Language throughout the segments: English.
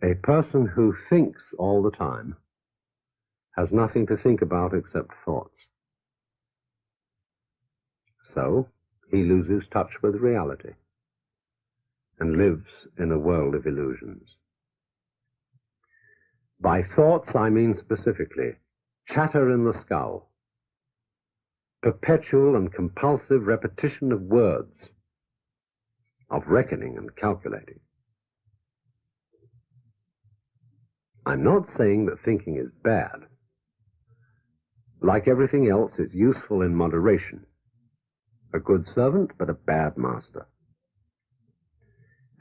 A person who thinks all the time has nothing to think about except thoughts. So he loses touch with reality and lives in a world of illusions. By thoughts, I mean specifically chatter in the skull, perpetual and compulsive repetition of words, of reckoning and calculating. I'm not saying that thinking is bad. Like everything else, it's useful in moderation. A good servant, but a bad master.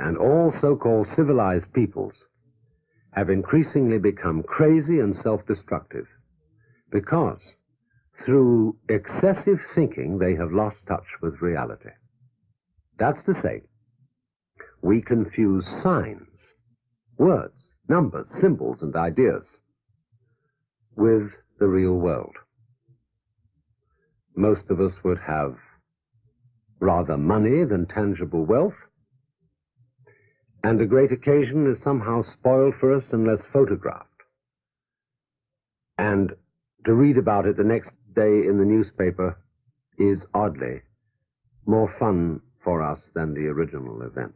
And all so-called civilized peoples have increasingly become crazy and self-destructive because through excessive thinking they have lost touch with reality. That's to say, we confuse signs, words, numbers, symbols, and ideas with the real world. Most of us would have rather money than tangible wealth, and a great occasion is somehow spoiled for us unless photographed. And to read about it the next day in the newspaper is oddly more fun for us than the original event.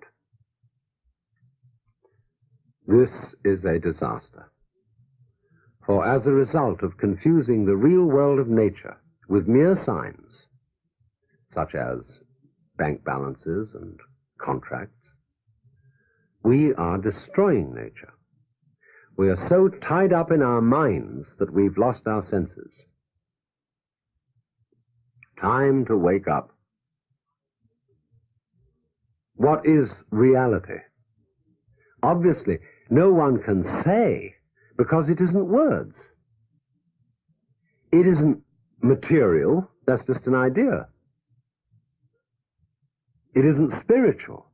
This is a disaster. For as a result of confusing the real world of nature with mere signs, such as bank balances and contracts, we are destroying nature. We are so tied up in our minds that we've lost our senses. Time to wake up. What is reality? Obviously, no one can say, because it isn't words. It isn't material, that's just an idea. It isn't spiritual,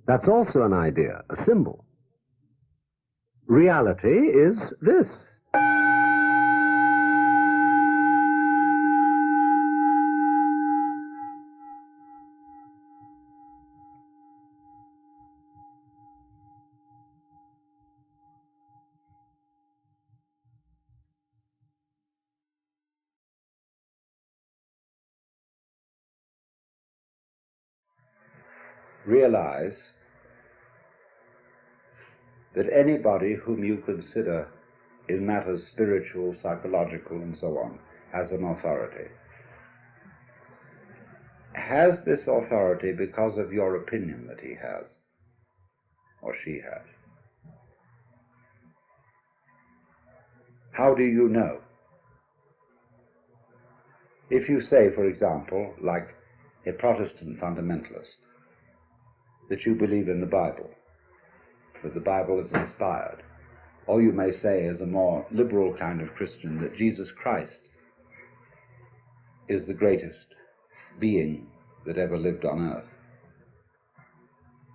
that's also an idea, a symbol. Reality is this. Realize that anybody whom you consider in matters spiritual, psychological, and so on, has an authority. Has this authority because of your opinion that he has, or she has? How do you know? If you say, for example, like a Protestant fundamentalist, that you believe in the Bible, that the Bible is inspired, or you may say, as a more liberal kind of Christian, that Jesus Christ is the greatest being that ever lived on earth.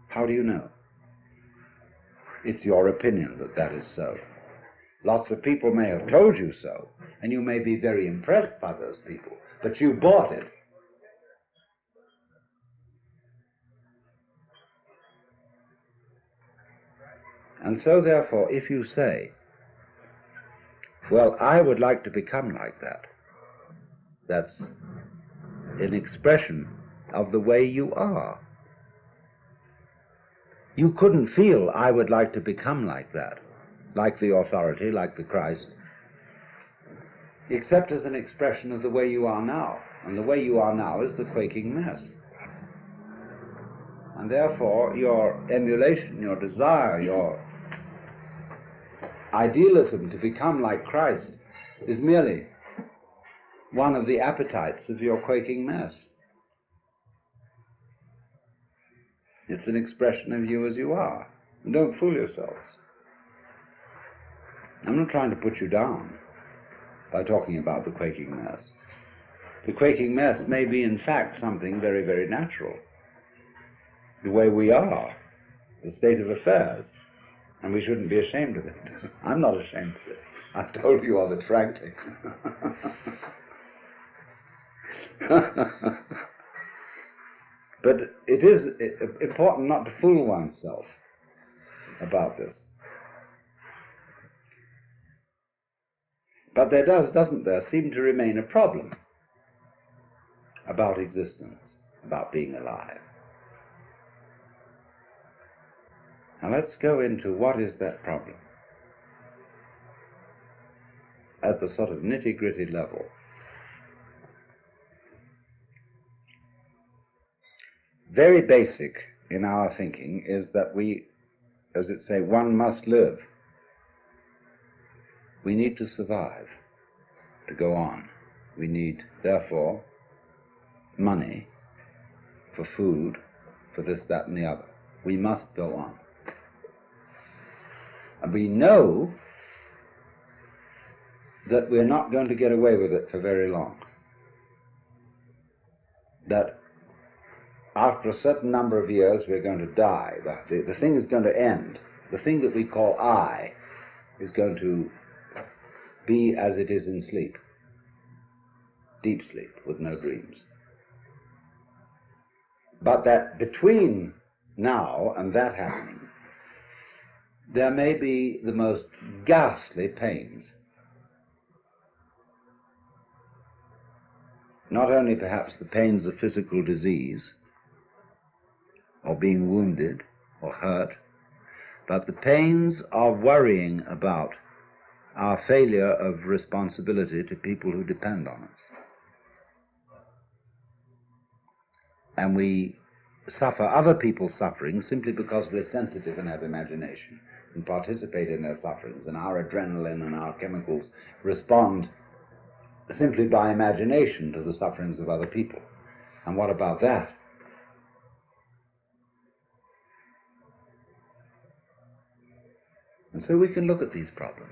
How do you know? It's your opinion that that is so. Lots of people may have told you so, and you may be very impressed by those people, but you bought it. And so, therefore, if you say, well, I would like to become like that, that's an expression of the way you are. You couldn't feel, I would like to become like that, like the authority, like the Christ, except as an expression of the way you are now. And the way you are now is the quaking mess. And therefore, your emulation, your desire, your idealism to become like Christ is merely one of the appetites of your quaking mess. It's an expression of you as you are. And don't fool yourselves. I'm not trying to put you down by talking about the quaking mess. The quaking mess may be, in fact, something very, very natural. The way we are, the state of affairs, and we shouldn't be ashamed of it. I'm not ashamed of it. I've told you of it frankly. But it is important not to fool oneself about this. But there doesn't there, seem to remain a problem about existence, about being alive. Now let's go into what is that problem at the sort of nitty-gritty level. Very basic in our thinking is that we, as it say, one must live. We need to survive, to go on. We need, therefore, money for food, for this, that, and the other. We must go on. And we know that we're not going to get away with it for very long. That after a certain number of years we're going to die. The thing is going to end. The thing that we call I is going to be as it is in sleep. Deep sleep with no dreams. But that between now and that happening, there may be the most ghastly pains. Not only perhaps the pains of physical disease, or being wounded or hurt, but the pains of worrying about our failure of responsibility to people who depend on us. And we suffer other people's suffering simply because we're sensitive and have imagination and participate in their sufferings, and our adrenaline and our chemicals respond simply by imagination to the sufferings of other people. And what about that? And so we can look at these problems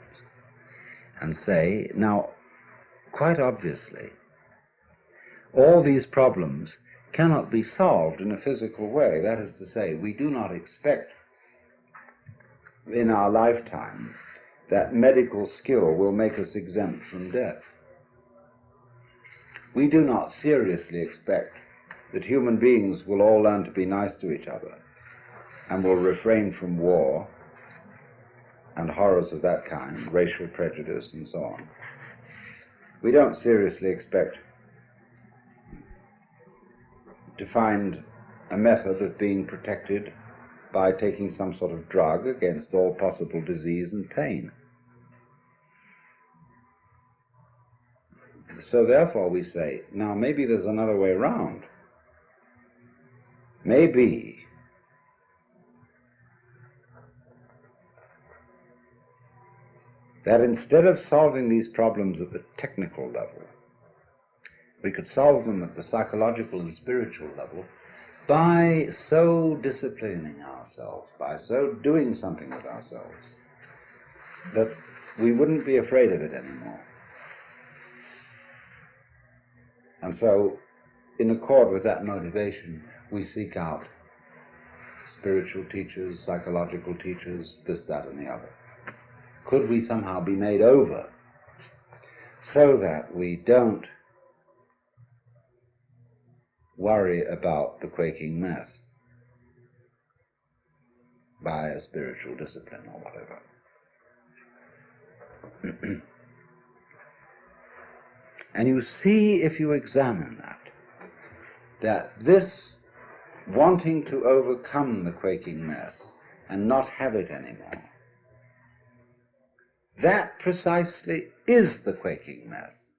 and say, now, quite obviously, all these problems cannot be solved in a physical way. That is to say, we do not expect in our lifetime that medical skill will make us exempt from death. We do not seriously expect that human beings will all learn to be nice to each other and will refrain from war and horrors of that kind, racial prejudice and so on. We don't seriously expect to find a method of being protected by taking some sort of drug against all possible disease and pain. So therefore we say, now maybe there's another way around. Maybe that instead of solving these problems at the technical level, we could solve them at the psychological and spiritual level by so disciplining ourselves, by so doing something with ourselves, that we wouldn't be afraid of it anymore. And so, in accord with that motivation, we seek out spiritual teachers, psychological teachers, this, that, and the other. Could we somehow be made over so that we don't worry about the quaking mess by a spiritual discipline or whatever? And you see, if you examine that this wanting to overcome the quaking mess and not have it anymore, that precisely is the quaking mess.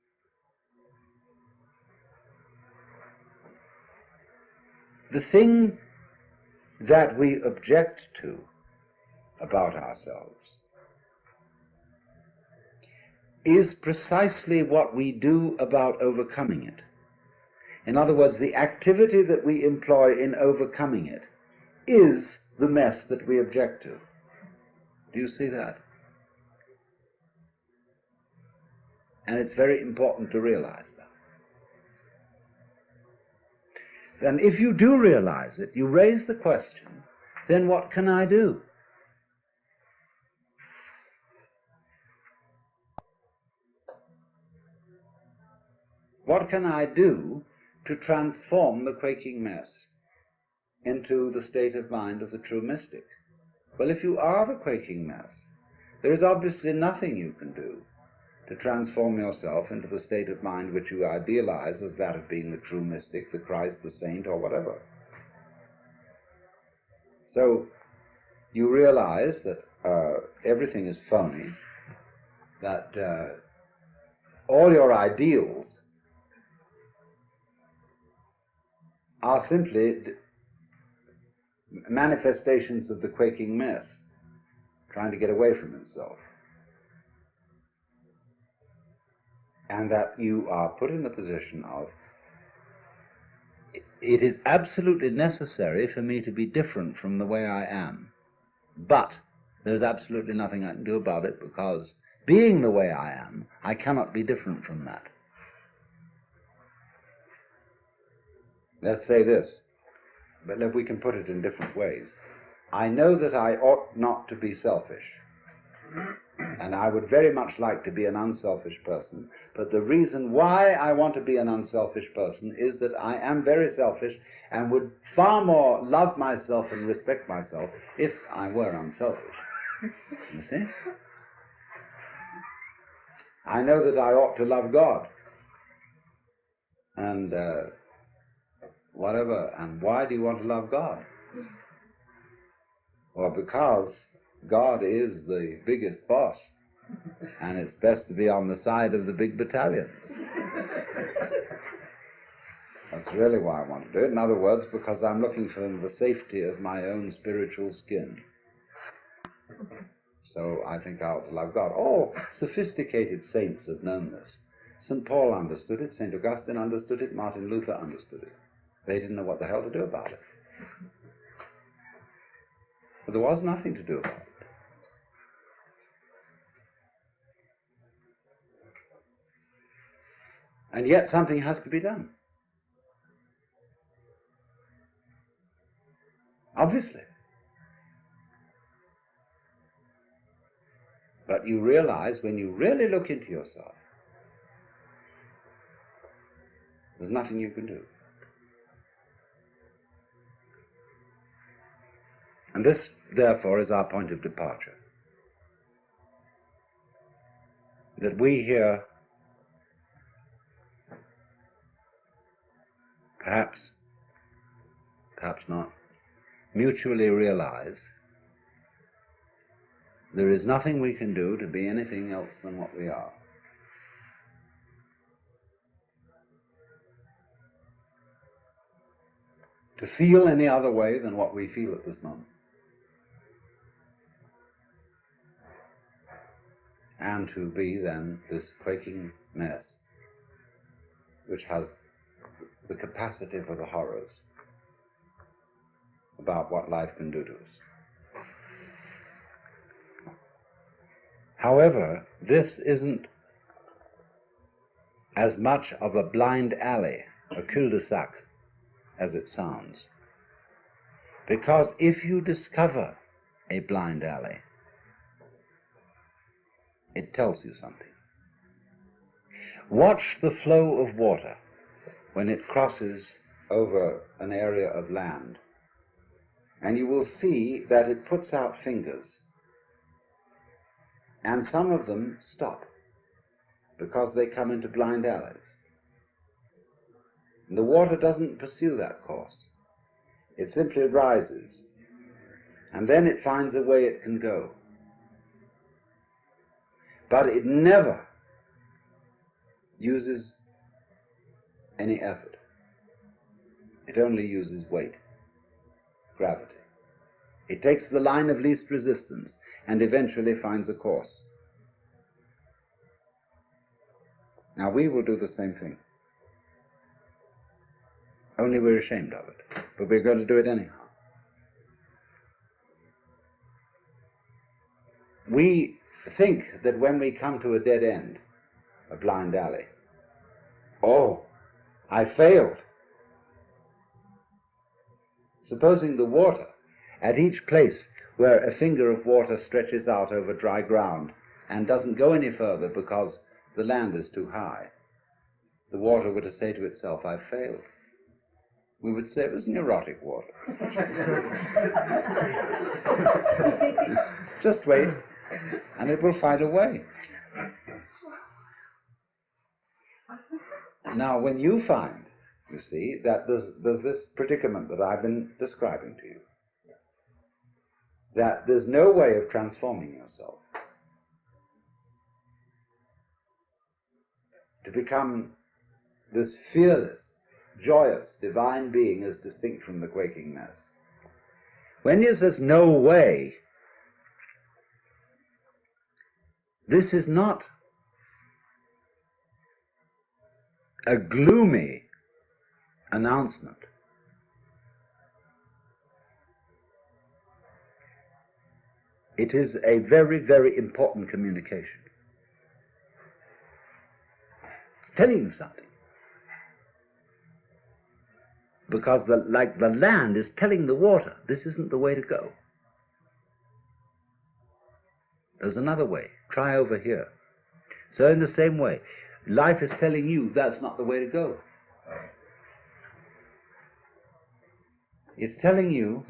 The thing that we object to about ourselves is precisely what we do about overcoming it. In other words, the activity that we employ in overcoming it is the mess that we object to. Do you see that? And it's very important to realize that. Then if you do realize it, you raise the question, then what can I do? What can I do to transform the quaking mess into the state of mind of the true mystic? Well, if you are the quaking mess, there is obviously nothing you can do to transform yourself into the state of mind which you idealize as that of being the true mystic, the Christ, the saint, or whatever. So you realize that everything is phony, that all your ideals are simply manifestations of the quaking mess, trying to get away from himself. And that you are put in the position of, it is absolutely necessary for me to be different from the way I am, but there's absolutely nothing I can do about it, because being the way I am, I cannot be different from that. Let's say this, but we can put it in different ways. I know that I ought not to be selfish, and I would very much like to be an unselfish person, but the reason why I want to be an unselfish person is that I am very selfish and would far more love myself and respect myself if I were unselfish. You see? I know that I ought to love God, and whatever. And why do you want to love God? Well, because God is the biggest boss, and it's best to be on the side of the big battalions. That's really why I want to do it. In other words, because I'm looking for the safety of my own spiritual skin. So I think I ought to love God. All sophisticated saints have known this. St. Paul understood it, St. Augustine understood it, Martin Luther understood it. They didn't know what the hell to do about it. But there was nothing to do about it. And yet something has to be done. Obviously. But you realize when you really look into yourself, there's nothing you can do. And this, therefore, is our point of departure. That we here, perhaps not, mutually realize there is nothing we can do to be anything else than what we are. To feel any other way than what we feel at this moment. And to be then this quaking mess which has the capacity for the horrors about what life can do to us. However, this isn't as much of a blind alley, a cul-de-sac, as it sounds. Because if you discover a blind alley, it tells you something. Watch the flow of water when it crosses over an area of land, and you will see that it puts out fingers, and some of them stop because they come into blind alleys. And the water doesn't pursue that course. It simply rises, and then it finds a way it can go. But it never uses any effort. It only uses weight, gravity. It takes the line of least resistance and eventually finds a course. Now we will do the same thing. Only we're ashamed of it. But we're going to do it anyhow. We think that when we come to a dead end, a blind alley, oh, I failed. Supposing the water, at each place where a finger of water stretches out over dry ground and doesn't go any further because the land is too high, the water were to say to itself, I failed. We would say it was neurotic water. Just wait, and it will find a way. Now, when you find, you see, that there's this predicament that I've been describing to you, that there's no way of transforming yourself to become this fearless, joyous, divine being as distinct from the quaking mass. When you say no way, this is not a gloomy announcement. It is a very, very important communication. It's telling you something. Because like the land is telling the water, this isn't the way to go. There's another way. Try over here. So in the same way, life is telling you that's not the way to go. It's telling you,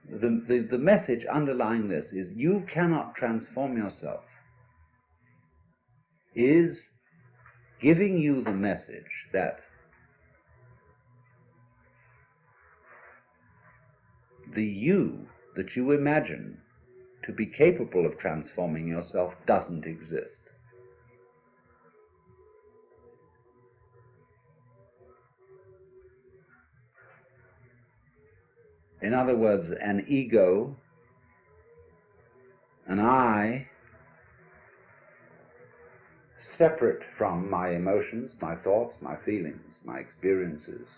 the message underlying this is you cannot transform yourself, is giving you the message that the you that you imagine to be capable of transforming yourself doesn't exist. In other words, an ego, an I, separate from my emotions, my thoughts, my feelings, my experiences,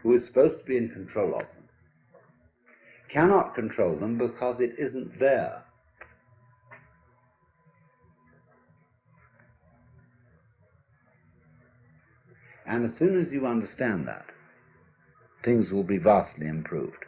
who is supposed to be in control of them, cannot control them because it isn't there. And as soon as you understand that, things will be vastly improved.